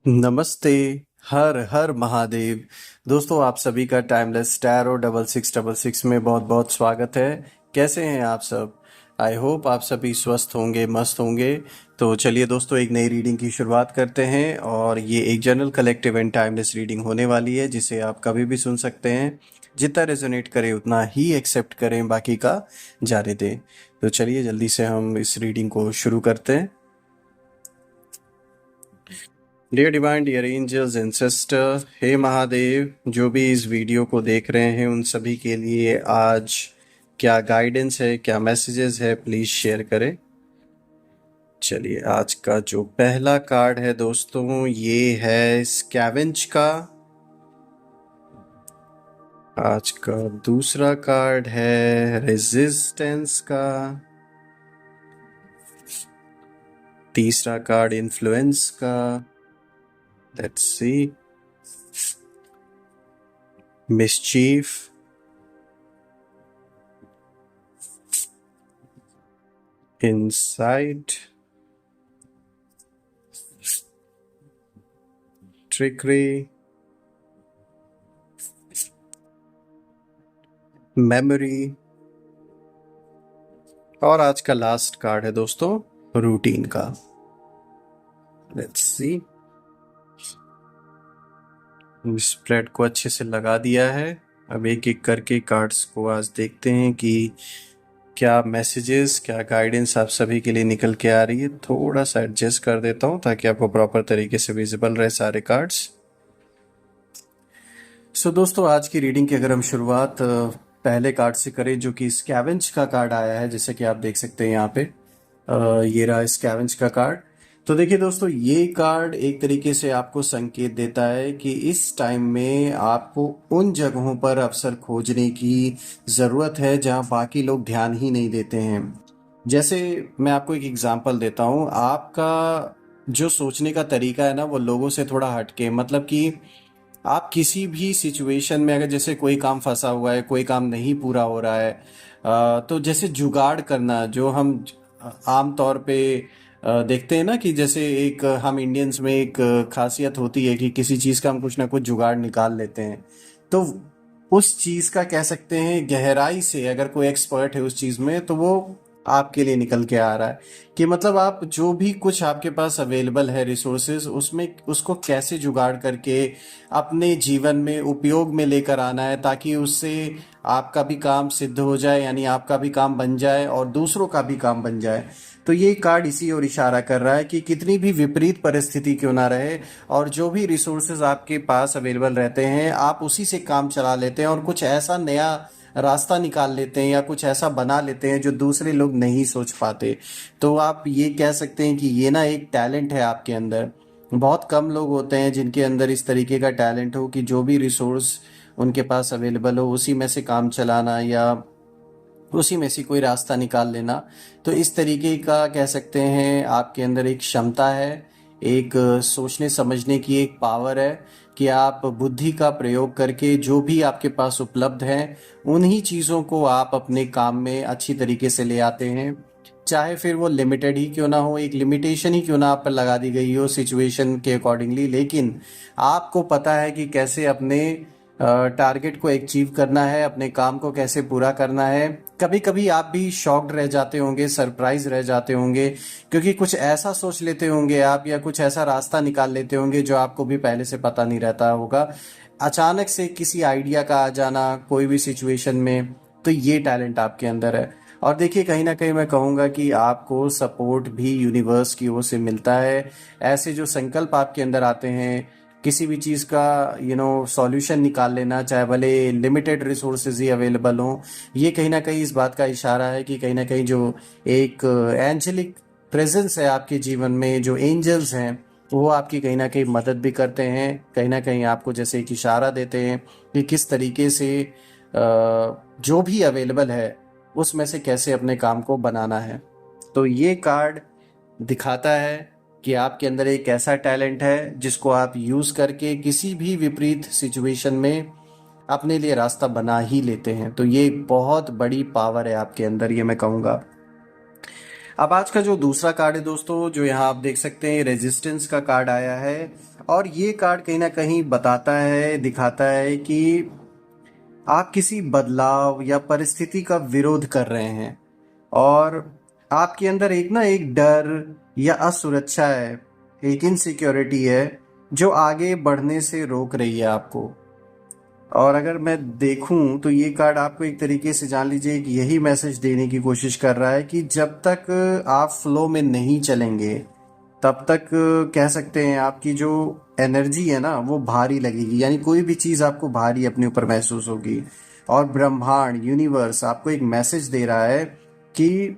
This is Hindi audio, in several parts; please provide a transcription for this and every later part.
नमस्ते। हर हर महादेव। दोस्तों, आप सभी का टाइमलेस टैरो 6666 में बहुत बहुत स्वागत है। कैसे हैं आप सब? आई होप आप सभी स्वस्थ होंगे, मस्त होंगे। तो चलिए दोस्तों, एक नई रीडिंग की शुरुआत करते हैं। और ये एक general collective and timeless reading होने वाली है, जिसे आप कभी भी सुन सकते हैं। जितना रेजोनेट करे उतना ही एक्सेप्ट करें, बाकी का जाने दें। तो चलिए जल्दी से हम इस रीडिंग को शुरू करते हैं। Dear divine, dear angels and sister, हे महादेव, जो भी इस वीडियो को देख रहे हैं उन सभी के लिए आज क्या गाइडेंस है, क्या मैसेजेस है, प्लीज शेयर करें। चलिए, आज का जो पहला कार्ड है दोस्तों, ये है स्कैवेंज का। आज का दूसरा कार्ड है रेजिस्टेंस का। तीसरा कार्ड इन्फ्लुएंस का। Let's see. Mischief. Insight. Trickery. Memory. और आज का लास्ट कार्ड है दोस्तों, रूटीन का। Let's see. स्प्रेड को अच्छे से लगा दिया है। अब एक एक करके कार्ड्स को आज देखते हैं कि क्या मैसेजेस, क्या गाइडेंस आप सभी के लिए निकल के आ रही है। थोड़ा सा एडजस्ट कर देता हूँ ताकि आपको प्रॉपर तरीके से विजिबल रहे सारे कार्ड्स। सो दोस्तों, आज की रीडिंग की अगर हम शुरुआत पहले कार्ड से करें, जो कि स्कैवेंज का कार्ड आया है, जैसे कि आप देख सकते हैं यहाँ पे। ये रहा स्कैवेंज का कार्ड। तो देखिए दोस्तों, ये कार्ड एक तरीके से आपको संकेत देता है कि इस टाइम में आपको उन जगहों पर अवसर खोजने की ज़रूरत है जहाँ बाकी लोग ध्यान ही नहीं देते हैं। जैसे मैं आपको एक एग्जांपल देता हूँ। आपका जो सोचने का तरीका है ना, वो लोगों से थोड़ा हटके, मतलब कि आप किसी भी सिचुएशन में, अगर जैसे कोई काम फंसा हुआ है, कोई काम नहीं पूरा हो रहा है, तो जैसे जुगाड़ करना, जो हम आम तौर पे देखते हैं ना, कि जैसे एक हम इंडियंस में एक खासियत होती है कि किसी चीज़ का हम कुछ ना कुछ जुगाड़ निकाल लेते हैं। तो उस चीज़ का कह सकते हैं गहराई से, अगर कोई एक्सपर्ट है उस चीज़ में, तो वो आपके लिए निकल के आ रहा है कि मतलब आप जो भी कुछ आपके पास अवेलेबल है रिसोर्सेज, उसमें उसको कैसे जुगाड़ करके अपने जीवन में उपयोग में लेकर आना है, ताकि उससे आपका भी काम सिद्ध हो जाए, यानी आपका भी काम बन जाए और दूसरों का भी काम बन जाए। तो ये कार्ड इसी ओर इशारा कर रहा है कि कितनी भी विपरीत परिस्थिति क्यों ना रहे, और जो भी रिसोर्सेज आपके पास अवेलेबल रहते हैं, आप उसी से काम चला लेते हैं और कुछ ऐसा नया रास्ता निकाल लेते हैं या कुछ ऐसा बना लेते हैं जो दूसरे लोग नहीं सोच पाते। तो आप ये कह सकते हैं कि ये ना एक टैलेंट है आपके अंदर। बहुत कम लोग होते हैं जिनके अंदर इस तरीके का टैलेंट हो कि जो भी रिसोर्स उनके पास अवेलेबल हो, उसी में से काम चलाना या उसी में से कोई रास्ता निकाल लेना। तो इस तरीके का कह सकते हैं आपके अंदर एक क्षमता है, एक सोचने समझने की एक पावर है, कि आप बुद्धि का प्रयोग करके जो भी आपके पास उपलब्ध है, उन्हीं चीज़ों को आप अपने काम में अच्छी तरीके से ले आते हैं। चाहे फिर वो लिमिटेड ही क्यों ना हो, एक लिमिटेशन ही क्यों ना आप पर लगा दी गई हो सिचुएशन के अकॉर्डिंगली, लेकिन आपको पता है कि कैसे अपने टारगेट को अचीव करना है, अपने काम को कैसे पूरा करना है। कभी कभी आप भी शॉक्ड रह जाते होंगे, सरप्राइज रह जाते होंगे, क्योंकि कुछ ऐसा सोच लेते होंगे आप, या कुछ ऐसा रास्ता निकाल लेते होंगे जो आपको भी पहले से पता नहीं रहता होगा। अचानक से किसी आइडिया का आ जाना कोई भी सिचुएशन में, तो ये टैलेंट आपके अंदर है। और देखिए, कहीं ना कहीं मैं कहूँगा कि आपको सपोर्ट भी यूनिवर्स की ओर से मिलता है। ऐसे जो संकल्प आपके अंदर आते हैं, किसी भी चीज़ का सॉल्यूशन निकाल लेना, चाहे भले लिमिटेड रिसोर्सेज ही अवेलेबल हों, ये कहीं ना कहीं इस बात का इशारा है कि कहीं ना कहीं जो एक एंजेलिक प्रेजेंस है आपके जीवन में, जो एंजल्स हैं, वो आपकी कहीं ना कहीं मदद भी करते हैं, कहीं ना कहीं आपको जैसे एक इशारा देते हैं कि किस तरीके से जो भी अवेलेबल है उसमें से कैसे अपने काम को बनाना है। तो ये कार्ड दिखाता है कि आपके अंदर एक ऐसा टैलेंट है जिसको आप यूज़ करके किसी भी विपरीत सिचुएशन में अपने लिए रास्ता बना ही लेते हैं। तो ये बहुत बड़ी पावर है आपके अंदर, ये मैं कहूँगा। अब आज का जो दूसरा कार्ड है दोस्तों, जो यहाँ आप देख सकते हैं, रेजिस्टेंस का कार्ड आया है। और ये कार्ड कहीं ना कहीं बताता है, दिखाता है कि आप किसी बदलाव या परिस्थिति का विरोध कर रहे हैं, और आपके अंदर एक डर या असुरक्षा है, एक इनसिक्योरिटी है जो आगे बढ़ने से रोक रही है आपको। और अगर मैं देखूं तो ये कार्ड आपको एक तरीके से जान लीजिए कि यही मैसेज देने की कोशिश कर रहा है कि जब तक आप फ्लो में नहीं चलेंगे तब तक कह सकते हैं आपकी जो एनर्जी है ना वो भारी लगेगी, यानी कोई भी चीज़ आपको भारी अपने ऊपर महसूस होगी। और ब्रह्मांड, यूनिवर्स आपको एक मैसेज दे रहा है कि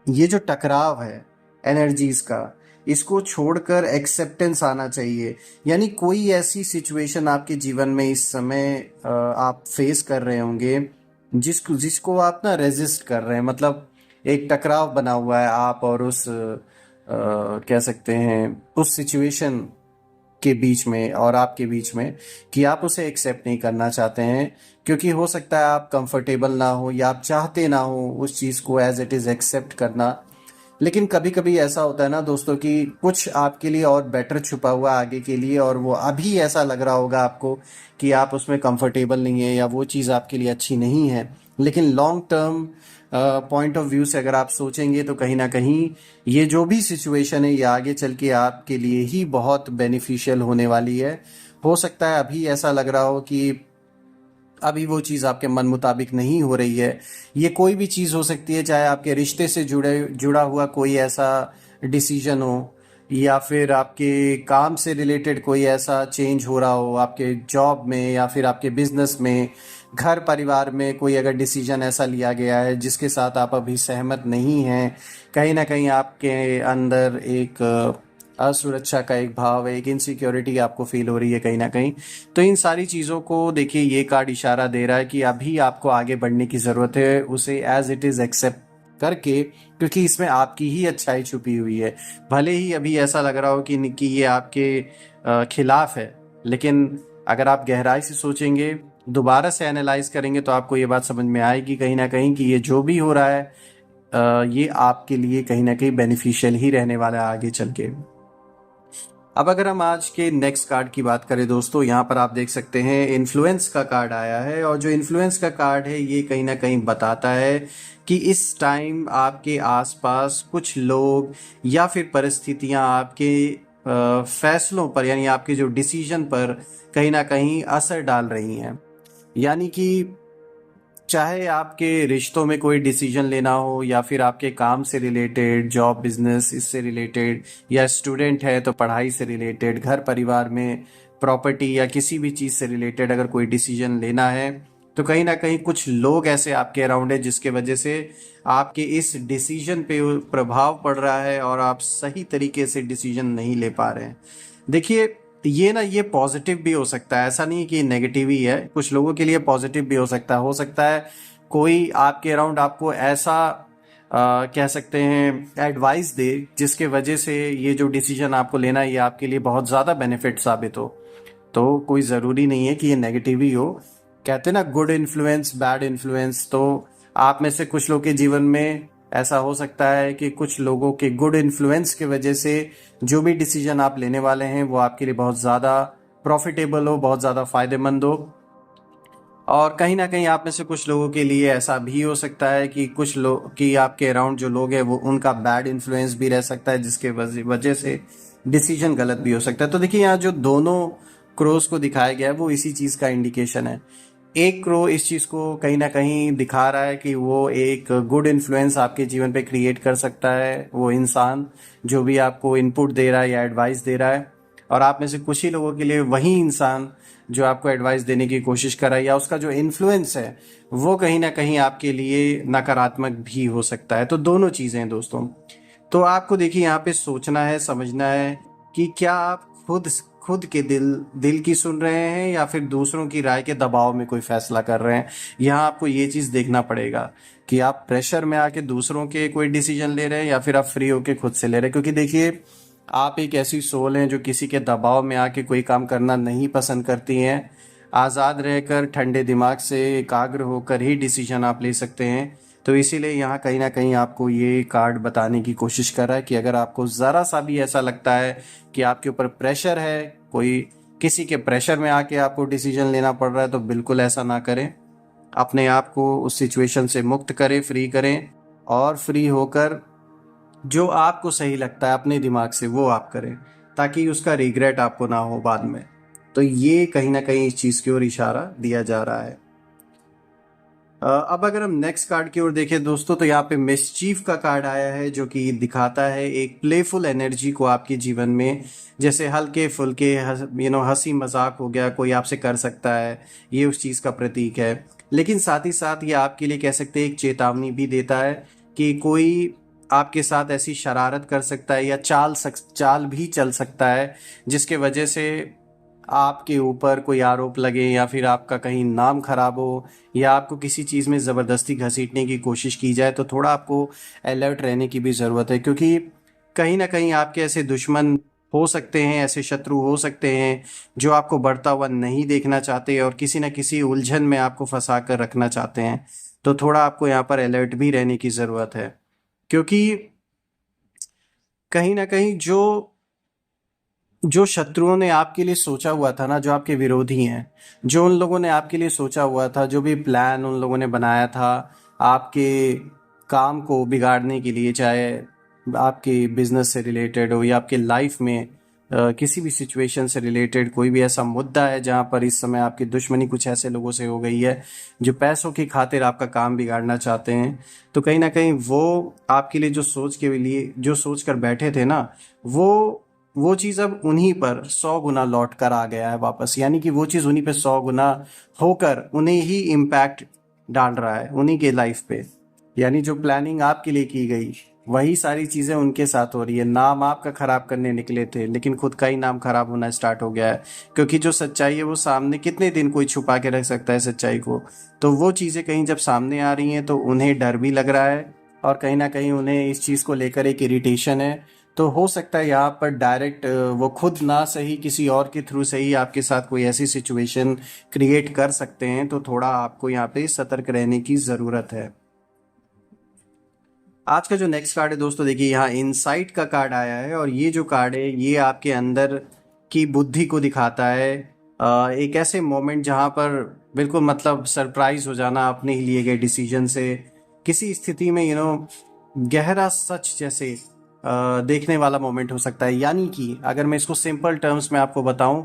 ये जो टकराव है एनर्जीज का, इसको छोड़कर एक्सेप्टेंस आना चाहिए। यानी कोई ऐसी सिचुएशन आपके जीवन में इस समय आप फेस कर रहे होंगे जिसको जिसको आप ना रेजिस्ट कर रहे हैं, मतलब एक टकराव बना हुआ है आप और उस कह सकते हैं उस सिचुएशन के बीच में और आपके बीच में, कि आप उसे एक्सेप्ट नहीं करना चाहते हैं, क्योंकि हो सकता है आप कंफर्टेबल ना हो या आप चाहते ना हो उस चीज़ को एज इट इज़ एक्सेप्ट करना। लेकिन कभी कभी ऐसा होता है ना दोस्तों कि कुछ आपके लिए और बेटर छुपा हुआ आगे के लिए, और वो अभी ऐसा लग रहा होगा आपको कि आप उसमें कंफर्टेबल नहीं है या वो चीज़ आपके लिए अच्छी नहीं है। लेकिन long term point of view से अगर आप सोचेंगे तो कहीं ना कहीं ये जो भी सिचुएशन है ये आगे चल के आपके लिए ही बहुत बेनिफिशियल होने वाली है। हो सकता है अभी ऐसा लग रहा हो कि अभी वो चीज़ आपके मन मुताबिक नहीं हो रही है। ये कोई भी चीज़ हो सकती है, चाहे आपके रिश्ते से जुड़ा हुआ कोई ऐसा डिसीजन हो, या फिर आपके काम से रिलेटेड कोई ऐसा चेंज हो रहा हो आपके जॉब में या फिर आपके बिजनेस में, घर परिवार में कोई अगर डिसीजन ऐसा लिया गया है जिसके साथ आप अभी सहमत नहीं हैं, कहीं ना कहीं आपके अंदर एक असुरक्षा का एक भाव है, एक इनसिक्योरिटी आपको फील हो रही है कहीं ना कहीं। तो इन सारी चीज़ों को देखिए ये कार्ड इशारा दे रहा है कि अभी आपको आगे बढ़ने की ज़रूरत है, उसे एज इट इज़ एक्सेप्ट करके, क्योंकि इसमें आपकी ही अच्छाई छुपी हुई है। भले ही अभी ऐसा लग रहा हो कि ये आपके खिलाफ है, लेकिन अगर आप गहराई से सोचेंगे, दोबारा से एनालाइज करेंगे, तो आपको ये बात समझ में आएगी कहीं ना कहीं कि ये जो भी हो रहा है ये आपके लिए कहीं ना कहीं बेनिफिशियल ही रहने वाला है आगे चल के। अब अगर हम आज के नेक्स्ट कार्ड की बात करें दोस्तों, यहाँ पर आप देख सकते हैं इन्फ्लुएंस का कार्ड आया है। और जो इन्फ्लुएंस का कार्ड है ये कहीं ना कहीं बताता है कि इस टाइम आपके आसपास कुछ लोग या फिर परिस्थितियाँ आपके फैसलों पर, यानी आपके जो डिसीजन पर कहीं ना कहीं असर डाल रही हैं। यानी कि चाहे आपके रिश्तों में कोई डिसीजन लेना हो, या फिर आपके काम से रिलेटेड, जॉब बिजनेस इससे रिलेटेड, या स्टूडेंट है तो पढ़ाई से रिलेटेड, घर परिवार में प्रॉपर्टी या किसी भी चीज़ से रिलेटेड अगर कोई डिसीजन लेना है, तो कहीं ना कहीं कुछ लोग ऐसे आपके अराउंड है जिसके वजह से आपके इस डिसीजन पे प्रभाव पड़ रहा है और आप सही तरीके से डिसीजन नहीं ले पा रहे हैं। देखिए ये पॉजिटिव भी हो सकता है, ऐसा नहीं कि नेगेटिव ही है। कुछ लोगों के लिए पॉजिटिव भी हो सकता है कोई आपके अराउंड आपको ऐसा कह सकते हैं एडवाइस दे जिसके वजह से ये जो डिसीजन आपको लेना है ये आपके लिए बहुत ज़्यादा बेनिफिट साबित हो। तो कोई ज़रूरी नहीं है कि ये नेगेटिव ही हो। कहते हैं ना, गुड इन्फ्लुएंस बैड इन्फ्लुएंस। तो आप में से कुछ लोग के जीवन में ऐसा हो सकता है कि कुछ लोगों के गुड इन्फ्लुएंस की वजह से जो भी डिसीजन आप लेने वाले हैं वो आपके लिए बहुत ज़्यादा प्रॉफिटेबल हो, बहुत ज़्यादा फायदेमंद हो। और कहीं ना कहीं आप में से कुछ लोगों के लिए ऐसा भी हो सकता है कि कुछ लोग कि आपके अराउंड जो लोग हैं वो उनका बैड इन्फ्लुएंस भी रह सकता है, जिसके वजह से डिसीजन गलत भी हो सकता है। तो देखिए यहाँ जो दोनों क्रोस को दिखाया गया है वो इसी चीज़ का इंडिकेशन है। एक क्रो इस चीज़ को कहीं ना कहीं दिखा रहा है कि वो एक गुड इन्फ्लुएंस आपके जीवन पे क्रिएट कर सकता है, वो इंसान जो भी आपको इनपुट दे रहा है या एडवाइस दे रहा है। और आप में से कुछ ही लोगों के लिए वही इंसान जो आपको एडवाइस देने की कोशिश कर रहा है या उसका जो इन्फ्लुएंस है वो कहीं ना कहीं आपके लिए नकारात्मक भी हो सकता है। तो दोनों चीज़ें हैं दोस्तों। तो आपको देखिए यहाँ पे सोचना है, समझना है कि क्या आप खुद खुद के दिल की सुन रहे हैं या फिर दूसरों की राय के दबाव में कोई फैसला कर रहे हैं। यहाँ आपको ये चीज़ देखना पड़ेगा कि आप प्रेशर में आके दूसरों के कोई डिसीजन ले रहे हैं या फिर आप फ्री होके खुद से ले रहे हैं। क्योंकि देखिए आप एक ऐसी सोल हैं जो किसी के दबाव में आके कोई काम करना नहीं पसंद करती हैं। आज़ाद रहकर ठंडे दिमाग से एकाग्र होकर ही डिसीजन आप ले सकते हैं। तो इसीलिए यहाँ कहीं ना कहीं आपको ये कार्ड बताने की कोशिश कर रहा है कि अगर आपको ज़रा सा भी ऐसा लगता है कि आपके ऊपर प्रेशर है, कोई किसी के प्रेशर में आके आपको डिसीजन लेना पड़ रहा है, तो बिल्कुल ऐसा ना करें। अपने आप को उस सिचुएशन से मुक्त करें, फ्री करें, और फ्री होकर जो आपको सही लगता है अपने दिमाग से वो आप करें, ताकि उसका रिग्रेट आपको ना हो बाद में। तो ये कहीं ना कहीं इस चीज़ की ओर इशारा दिया जा रहा है। अब अगर हम नेक्स्ट कार्ड की ओर देखें दोस्तों, तो यहाँ पे मिसचीफ का कार्ड आया है, जो कि दिखाता है एक प्लेफुल एनर्जी को आपके जीवन में। जैसे हल्के फुल्के हंसी मजाक हो गया, कोई आपसे कर सकता है, ये उस चीज़ का प्रतीक है। लेकिन साथ ही साथ ये आपके लिए कह सकते हैं एक चेतावनी भी देता है कि कोई आपके साथ ऐसी शरारत कर सकता है या चाल भी चल सकता है, जिसके वजह से आपके ऊपर कोई आरोप लगे, या फिर आपका कहीं नाम खराब हो, या आपको किसी चीज़ में ज़बरदस्ती घसीटने की कोशिश की जाए। तो थोड़ा आपको अलर्ट रहने की भी ज़रूरत है, क्योंकि कहीं ना कहीं आपके ऐसे दुश्मन हो सकते हैं, ऐसे शत्रु हो सकते हैं जो आपको बढ़ता हुआ नहीं देखना चाहते और किसी न किसी उलझन में आपको फंसा कर रखना चाहते हैं। तो थोड़ा आपको यहाँ पर अलर्ट भी रहने की ज़रूरत है, क्योंकि कहीं ना कहीं जो जो शत्रुओं ने आपके लिए सोचा हुआ था ना, जो आपके विरोधी हैं, जो उन लोगों ने आपके लिए सोचा हुआ था, जो भी प्लान उन लोगों ने बनाया था आपके काम को बिगाड़ने के लिए, चाहे आपके बिजनेस से रिलेटेड हो या आपके लाइफ में किसी भी सिचुएशन से रिलेटेड कोई भी ऐसा मुद्दा है जहां पर इस समय आपकी दुश्मनी कुछ ऐसे लोगों से हो गई है जो पैसों की खातिर आपका काम बिगाड़ना चाहते हैं। तो कहीं ना कहीं वो आपके लिए जो सोच कर बैठे थे ना, वो चीज़ अब उन्हीं पर 100 गुना लौट कर आ गया है वापस। यानी कि वो चीज़ उन्हीं पे 100 गुना होकर उन्हें ही इम्पैक्ट डाल रहा है, उन्हीं के लाइफ पे। यानी जो प्लानिंग आपके लिए की गई, वही सारी चीज़ें उनके साथ हो रही है। नाम आपका खराब करने निकले थे, लेकिन खुद का ही नाम खराब होना स्टार्ट हो गया है, क्योंकि जो सच्चाई है वो सामने कितने दिन कोई छुपा के रख सकता है सच्चाई को। तो वो चीज़ें कहीं जब सामने आ रही हैं तो उन्हें डर भी लग रहा है, और कहीं ना कहीं उन्हें इस चीज़ को लेकर एक इरिटेशन है। तो हो सकता है यहाँ पर डायरेक्ट वो खुद ना सही किसी और के थ्रू से ही आपके साथ कोई ऐसी सिचुएशन क्रिएट कर सकते हैं। तो थोड़ा आपको यहाँ पे सतर्क रहने की ज़रूरत है। आज का जो नेक्स्ट कार्ड है दोस्तों, देखिए यहाँ इनसाइट का कार्ड आया है, और ये जो कार्ड है ये आपके अंदर की बुद्धि को दिखाता है। एक ऐसे मोमेंट जहाँ पर बिल्कुल मतलब सरप्राइज हो जाना अपने ही लिए गए डिसीजन से, किसी स्थिति में गहरा सच जैसे देखने वाला मोमेंट हो सकता है। यानी कि अगर मैं इसको सिंपल टर्म्स में आपको बताऊं,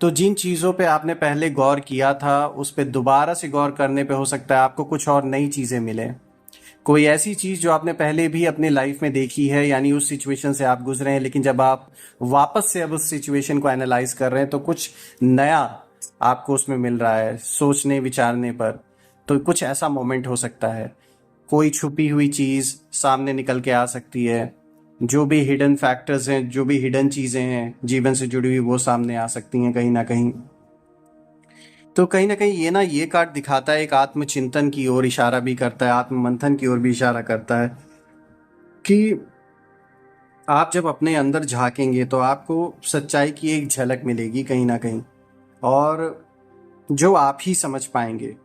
तो जिन चीज़ों पे आपने पहले गौर किया था उस पे दोबारा से गौर करने पे हो सकता है आपको कुछ और नई चीज़ें मिले। कोई ऐसी चीज़ जो आपने पहले भी अपने लाइफ में देखी है, यानी उस सिचुएशन से आप गुजरे हैं, लेकिन जब आप वापस से अब उस सिचुएशन को एनालाइज कर रहे हैं तो कुछ नया आपको उसमें मिल रहा है सोचने विचारने पर। तो कुछ ऐसा मोमेंट हो सकता है, कोई छुपी हुई चीज़ सामने निकल के आ सकती है, जो भी हिडन फैक्टर्स हैं, जो भी हिडन चीज़ें हैं जीवन से जुड़ी हुई, वो सामने आ सकती हैं कहीं ना कहीं। तो कहीं ना कहीं ये कार्ड दिखाता है, एक आत्मचिंतन की ओर इशारा भी करता है, आत्ममंथन की ओर भी इशारा करता है कि आप जब अपने अंदर झांकेंगे तो आपको सच्चाई की एक झलक मिलेगी कहीं ना कहीं, और जो आप ही समझ पाएंगे,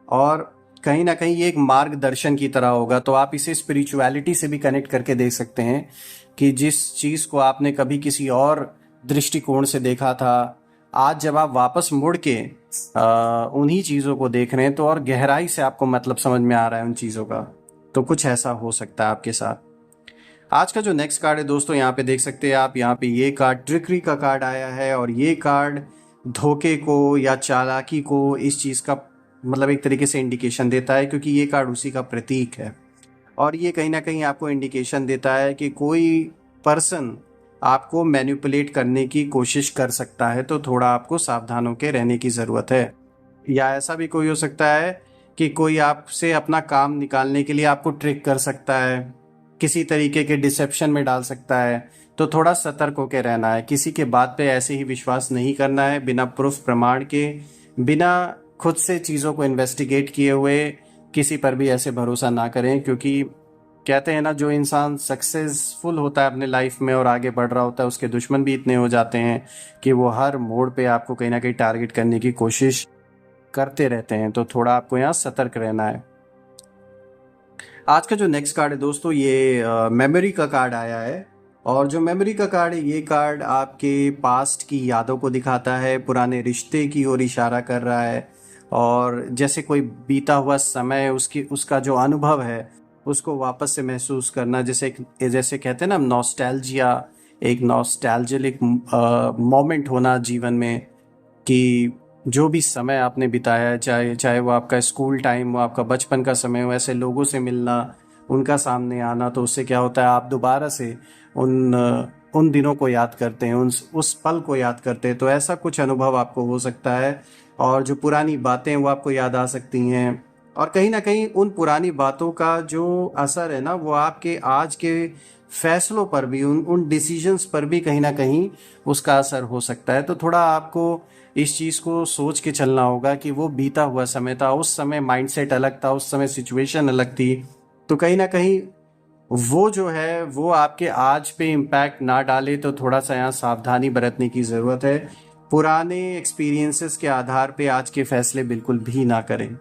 और कहीं ना कहीं ये एक मार्गदर्शन की तरह होगा। तो आप इसे स्पिरिचुअलिटी से भी कनेक्ट करके देख सकते हैं कि जिस चीज़ को आपने कभी किसी और दृष्टिकोण से देखा था, आज जब आप वापस मुड़ के उन्हीं चीज़ों को देख रहे हैं तो और गहराई से आपको मतलब समझ में आ रहा है उन चीज़ों का। तो कुछ ऐसा हो सकता है आपके साथ। आज का जो नेक्स्ट कार्ड है दोस्तों, यहाँ पे देख सकते हैं आप, यहाँ पे ये कार्ड ट्रिकरी का कार्ड आया है, और ये कार्ड धोखे को या चालाकी को, इस चीज़ का मतलब एक तरीके से इंडिकेशन देता है, क्योंकि ये कार्ड उसी का प्रतीक है। और ये कहीं ना कहीं आपको इंडिकेशन देता है कि कोई पर्सन आपको मैनिपुलेट करने की कोशिश कर सकता है। तो थोड़ा आपको सावधान होकर रहने की ज़रूरत है। या ऐसा भी कोई हो सकता है कि कोई आपसे अपना काम निकालने के लिए आपको ट्रिक कर सकता है, किसी तरीके के डिसेप्शन में डाल सकता है। तो थोड़ा सतर्क होकर रहना है, किसी के बात पे ऐसे ही विश्वास नहीं करना है बिना प्रूफ प्रमाण के, बिना खुद से चीज़ों को इन्वेस्टिगेट किए हुए किसी पर भी ऐसे भरोसा ना करें। क्योंकि कहते हैं ना, जो इंसान सक्सेसफुल होता है अपने लाइफ में और आगे बढ़ रहा होता है, उसके दुश्मन भी इतने हो जाते हैं कि वो हर मोड़ पे आपको कहीं ना कहीं टारगेट करने की कोशिश करते रहते हैं। तो थोड़ा आपको यहाँ सतर्क रहना है। आज का जो नेक्स्ट कार्ड है दोस्तों, ये मेमोरी का कार्ड आया है। और जो मेमोरी का कार्ड है, ये कार्ड आपके पास्ट की यादों को दिखाता है, पुराने रिश्ते की ओर इशारा कर रहा है। और जैसे कोई बीता हुआ समय, उसका जो अनुभव है उसको वापस से महसूस करना, जैसे कहते हैं ना नॉस्टैल्जिया, एक नॉस्टैल्जिक मोमेंट होना जीवन में, कि जो भी समय आपने बिताया है, चाहे चाहे वो आपका स्कूल टाइम हो, आपका बचपन का समय हो, ऐसे लोगों से मिलना, उनका सामने आना, तो उससे क्या होता है, आप दोबारा से उन दिनों को याद करते हैं, उस पल को याद करते हैं। तो ऐसा कुछ अनुभव आपको हो सकता है। और जो पुरानी बातें वो आपको याद आ सकती हैं। और कहीं ना कहीं उन पुरानी बातों का जो असर है ना, वो आपके आज के फैसलों पर भी, उन डिसीजंस पर भी कहीं ना कहीं उसका असर हो सकता है। तो थोड़ा आपको इस चीज़ को सोच के चलना होगा कि वो बीता हुआ समय था, उस समय माइंडसेट अलग था, उस समय सिचुएशन अलग थी। तो कहीं ना कहीं वो जो है वो आपके आज पे इम्पैक्ट ना डाले, तो थोड़ा सा यहाँ सावधानी बरतने की ज़रूरत है। पुराने एक्सपीरियंसेस के आधार पे आज के फैसले बिल्कुल भी ना करें।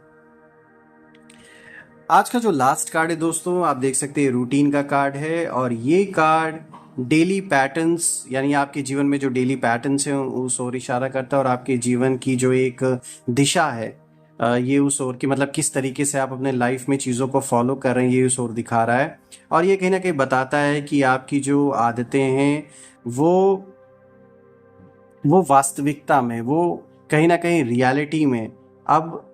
आज का जो लास्ट कार्ड है दोस्तों, आप देख सकते हैं रूटीन का कार्ड है। और ये कार्ड डेली पैटर्न्स, यानी आपके जीवन में जो डेली पैटर्न्स हैं उस ओर इशारा करता है। और आपके जीवन की जो एक दिशा है, ये उस ओर की, मतलब किस तरीके से आप अपने लाइफ में चीज़ों को फॉलो कर रहे हैं, ये उस ओर दिखा रहा है। और ये कहीं ना कहीं बताता है कि आपकी जो आदतें हैं वो वास्तविकता में, वो कहीं ना कहीं रियलिटी में अब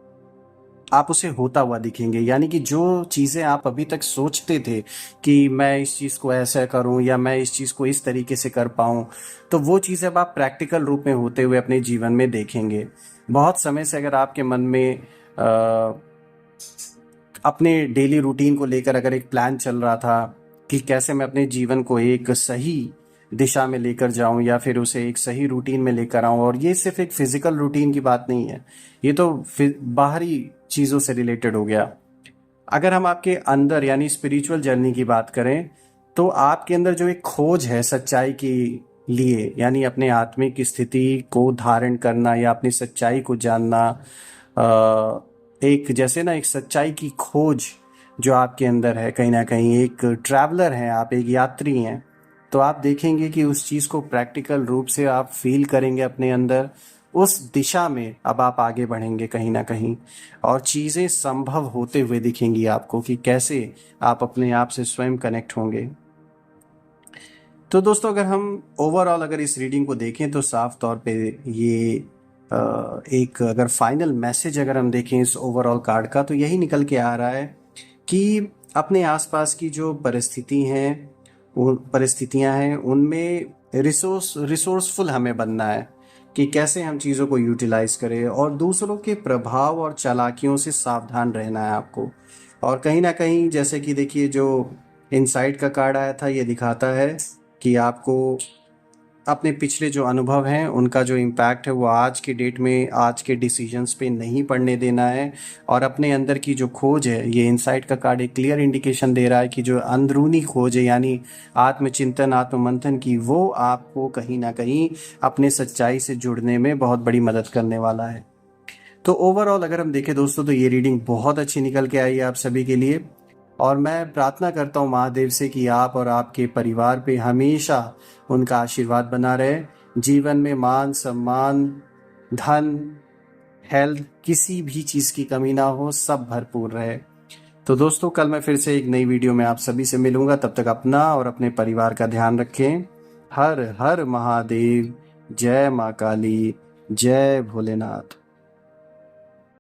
आप उसे होता हुआ दिखेंगे। यानी कि जो चीज़ें आप अभी तक सोचते थे कि मैं इस चीज़ को ऐसा करूं या मैं इस चीज़ को इस तरीके से कर पाऊं, तो वो चीज़ें अब आप प्रैक्टिकल रूप में होते हुए अपने जीवन में देखेंगे। बहुत समय से अगर आपके मन में अपने डेली रूटीन को लेकर अगर एक प्लान चल रहा था कि कैसे मैं अपने जीवन को एक सही दिशा में लेकर जाऊं या फिर उसे एक सही रूटीन में लेकर आऊं, और ये सिर्फ एक फिजिकल रूटीन की बात नहीं है, ये तो बाहरी चीज़ों से रिलेटेड हो गया। अगर हम आपके अंदर यानी स्पिरिचुअल जर्नी की बात करें, तो आपके अंदर जो एक खोज है सच्चाई के लिए, यानी अपने आत्मिक स्थिति को धारण करना या अपनी सच्चाई को जानना, एक जैसे ना एक सच्चाई की खोज जो आपके अंदर है, कहीं ना कहीं एक ट्रैवलर हैं आप, एक यात्री हैं। तो आप देखेंगे कि उस चीज़ को प्रैक्टिकल रूप से आप फील करेंगे अपने अंदर, उस दिशा में अब आप आगे बढ़ेंगे कहीं ना कहीं, और चीज़ें संभव होते हुए दिखेंगी आपको कि कैसे आप अपने आप से स्वयं कनेक्ट होंगे। तो दोस्तों, अगर हम ओवरऑल अगर इस रीडिंग को देखें तो साफ तौर पे ये एक अगर फाइनल मैसेज अगर हम देखें इस ओवरऑल कार्ड का, तो यही निकल के आ रहा है कि अपने आसपास की जो परिस्थितियां हैं उनमें रिसोर्सफुल हमें बनना है कि कैसे हम चीज़ों को यूटिलाइज करें, और दूसरों के प्रभाव और चालाकियों से सावधान रहना है आपको। और कहीं ना कहीं जैसे कि देखिए, जो इनसाइट का कार्ड आया था, ये दिखाता है कि आपको अपने पिछले जो अनुभव हैं उनका जो इम्पैक्ट है वो आज के डेट में, आज के डिसीजंस पे नहीं पड़ने देना है। और अपने अंदर की जो खोज है, ये इनसाइट का कार्ड एक क्लियर इंडिकेशन दे रहा है कि जो अंदरूनी खोज है, यानी आत्मचिंतन, आत्ममंथन की, वो आपको कहीं ना कहीं अपने सच्चाई से जुड़ने में बहुत बड़ी मदद करने वाला है। तो ओवरऑल अगर हम देखें दोस्तों, तो ये रीडिंग बहुत अच्छी निकल के आई है आप सभी के लिए। और मैं प्रार्थना करता हूँ महादेव से कि आप और आपके परिवार पे हमेशा उनका आशीर्वाद बना रहे। जीवन में मान सम्मान, धन, हेल्थ, किसी भी चीज़ की कमी ना हो, सब भरपूर रहे। तो दोस्तों, कल मैं फिर से एक नई वीडियो में आप सभी से मिलूंगा। तब तक अपना और अपने परिवार का ध्यान रखें। हर हर महादेव। जय माँ काली, जय भोलेनाथ।